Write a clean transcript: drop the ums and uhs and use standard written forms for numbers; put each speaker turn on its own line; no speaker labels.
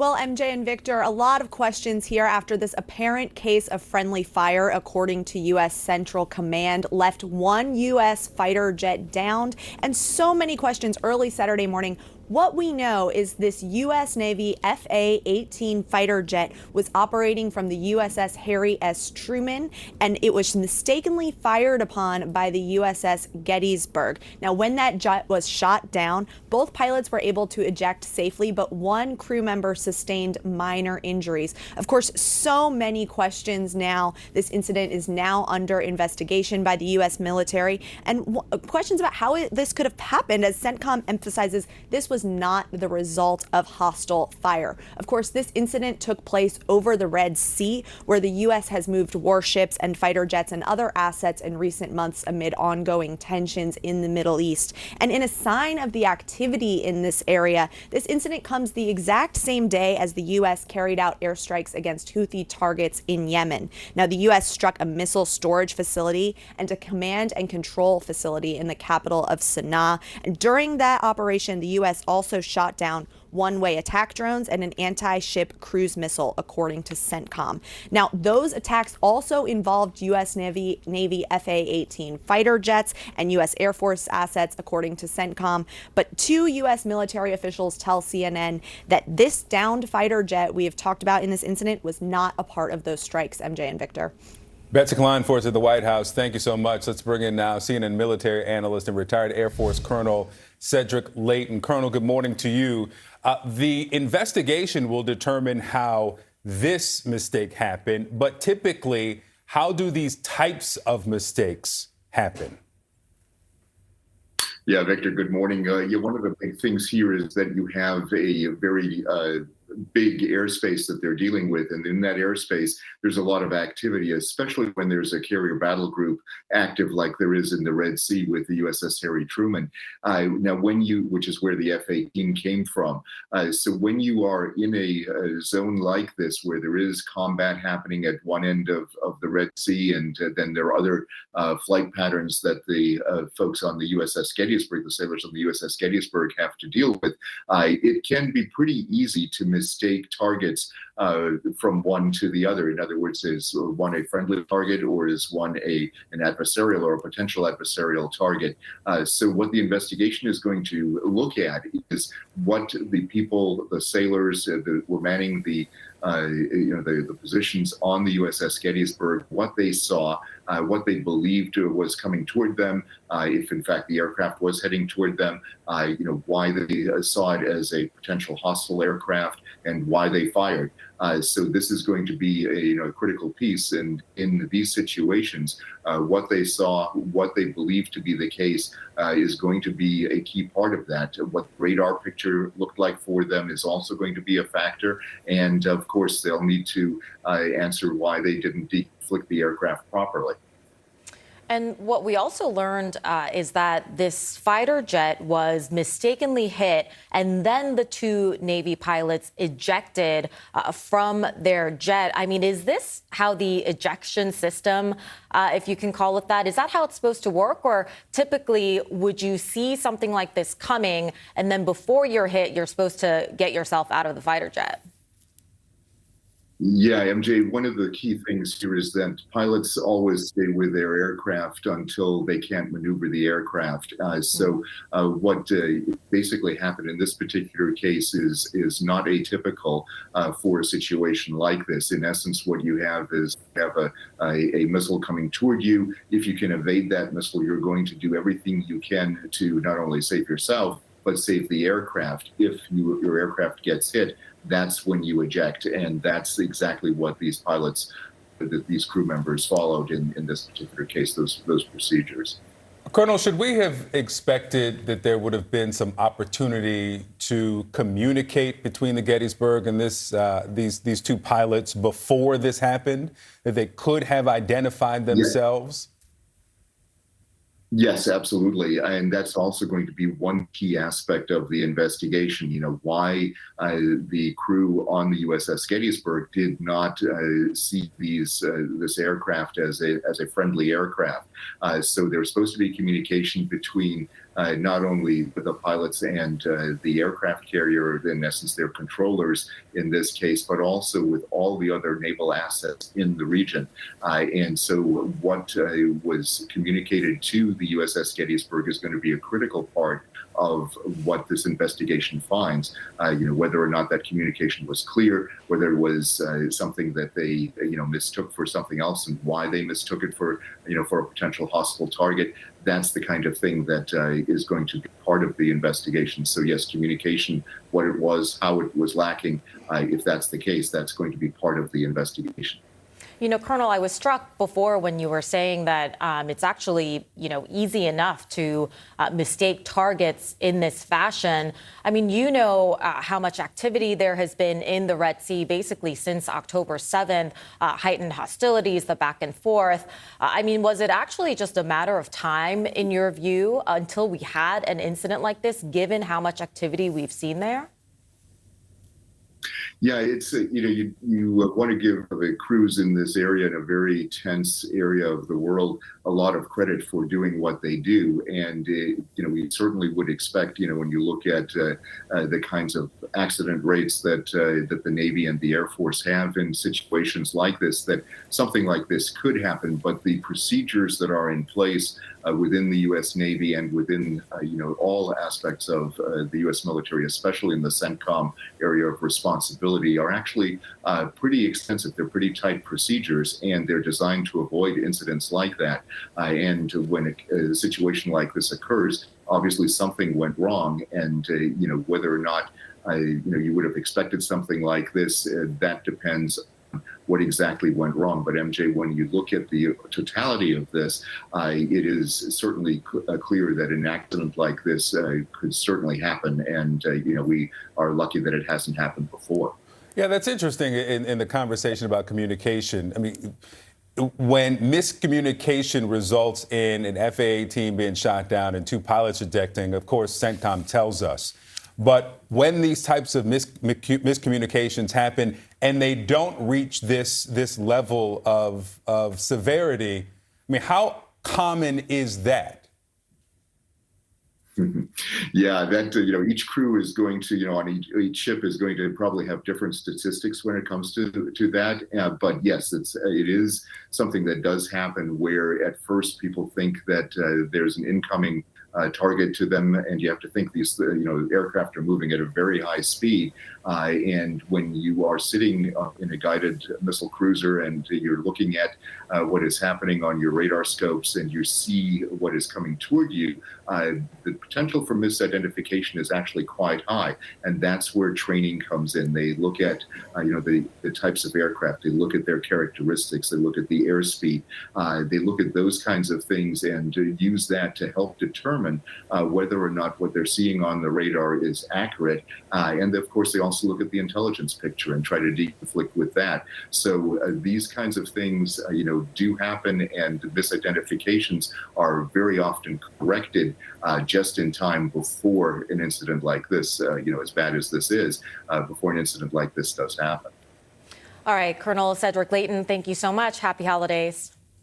Well, MJ and Victor, a lot of questions here after this apparent case of friendly fire, according to U.S. Central Command, left one U.S. fighter jet downed, and so many questions early Saturday morning. What we know is this U.S. Navy FA-18 fighter jet was operating from the USS Harry S. Truman, and it was mistakenly fired upon by the USS Gettysburg. Now, when that jet was shot down, both pilots were able to eject safely, but one crew member sustained minor injuries. Of course, so many questions now. This incident is now under investigation by the U.S. military, and questions about how this could have happened, as CENTCOM emphasizes this was not the result of hostile fire. Of course, this incident took place over the Red Sea, where the U.S. has moved warships and fighter jets and other assets in recent months amid ongoing tensions in the Middle East. And in a sign of the activity in this area, this incident comes the exact same day as the U.S. carried out airstrikes against Houthi targets in Yemen. Now, the U.S. struck a missile storage facility and a command and control facility in the capital of Sana'a. And during that operation, the U.S. also shot down one-way attack drones and an anti-ship cruise missile, according to CENTCOM. Now, those attacks also involved U.S. Navy FA-18 fighter jets and U.S. Air Force assets, according to CENTCOM. But two U.S. military officials tell CNN that this downed fighter jet we have talked about in this incident was not a part of those strikes, MJ and Victor.
Betsy Kleinforce at the White House, thank you so much. Let's bring in now CNN military analyst and retired Air Force Colonel Cedric Leighton. Colonel, good morning to you. The investigation will determine how this mistake happened, but typically, how do these types of mistakes happen?
Yeah, Victor, good morning. One of the big things here is that you have a very big airspace that they're dealing with. And in that airspace, there's a lot of activity, especially when there's a carrier battle group active like there is in the Red Sea with the USS Harry Truman. Now, which is where the F-18 came from. So when you are in a zone like this, where there is combat happening at one end of the Red Sea, and then there are other flight patterns that the folks on the USS Gettysburg, the sailors on the USS Gettysburg have to deal with, it can be pretty easy to mistake targets from one to the other. In other words, is one a friendly target, or is one an adversarial or a potential adversarial target? So what the investigation is going to look at is what the people, the sailors that were manning the positions on the USS Gettysburg, what they saw, what they believed was coming toward them, if in fact the aircraft was heading toward them, why they saw it as a potential hostile aircraft, and why they fired. So this is going to be a critical piece, and in these situations, what they saw, what they believe to be the case, is going to be a key part of that. What the radar picture looked like for them is also going to be a factor, and of course they'll need to answer why they didn't deflict the aircraft properly.
And what we also learned is that this fighter jet was mistakenly hit, and then the two Navy pilots ejected from their jet. I mean, is this how the ejection system, if you can call it that, is that how it's supposed to work? Or typically, would you see something like this coming, and then before you're hit, you're supposed to get yourself out of the fighter jet?
Yeah, MJ, one of the key things here is that pilots always stay with their aircraft until they can't maneuver the aircraft. So what basically happened in this particular case is not atypical for a situation like this. In essence, what you have is a missile coming toward you. If you can evade that missile, you're going to do everything you can to not only save yourself, but save the aircraft. If your aircraft gets hit, that's when you eject. And that's exactly what these pilots, these crew members followed in this particular case, those procedures.
Colonel, should we have expected that there would have been some opportunity to communicate between the Gettysburg and these two pilots before this happened, that they could have identified themselves?
Yes, absolutely. And that's also going to be one key aspect of the investigation, why the crew on the USS Gettysburg did not see this aircraft as a friendly aircraft. So there's supposed to be communication between not only the pilots and the aircraft carrier, in essence, their controllers in this case, but also with all the other naval assets in the region. And so what was communicated to the USS Gettysburg is going to be a critical part of what this investigation finds. Whether or not that communication was clear, whether it was something that they mistook for something else, and why they mistook it for a potential hostile target. That's the kind of thing that is going to be part of the investigation. So yes, communication, what it was, how it was lacking. If that's the case, that's going to be part of the investigation.
Colonel, I was struck before when you were saying that it's actually, easy enough to mistake targets in this fashion. I mean, how much activity there has been in the Red Sea basically since October 7th, heightened hostilities, the back and forth. Was it actually just a matter of time, in your view, until we had an incident like this, given how much activity we've seen there?
Yeah, it's you want to give the crews in this area, in a very tense area of the world, a lot of credit for doing what they do. And we certainly would expect, when you look at the kinds of accident rates that the Navy and the Air Force have in situations like this, that something like this could happen. But the procedures that are in place within the U.S. Navy and within all aspects of the U.S. military, especially in the CENTCOM area of responsibility, are actually pretty extensive. They're pretty tight procedures, and they're designed to avoid incidents like that. And when a situation like this occurs, obviously something went wrong, and whether or not you would have expected something like this, that depends what exactly went wrong. But MJ, when you look at the totality of this, it is certainly clear that an accident like this could certainly happen. And, we are lucky that it hasn't happened before.
Yeah, that's interesting in the conversation about communication. I mean, when miscommunication results in an FAA team being shot down and 2 pilots ejecting, of course, CENTCOM tells us. But when these types of miscommunications happen and they don't reach this level of severity, I mean, how common is that?
Yeah, that each crew is going to on each ship is going to probably have different statistics when it comes to that. But yes, it is something that does happen, where at first people think that there's an incoming target to them, and you have to think these aircraft are moving at a very high speed, and when you are sitting in a guided missile cruiser and you're looking at what is happening on your radar scopes and you see what is coming toward you, the potential for misidentification is actually quite high, and that's where training comes in. They look at the types of aircraft, they look at their characteristics, they look at the airspeed, they look at those kinds of things and use that to help determine whether or not what they're seeing on the radar is accurate. And of course, they also look at the intelligence picture and try to deconflict with that. So these kinds of things, do happen, and misidentifications are very often corrected just in time before an incident like this, as bad as this is, before an incident like this does happen.
All right, Colonel Cedric Leighton, thank you so much. Happy holidays.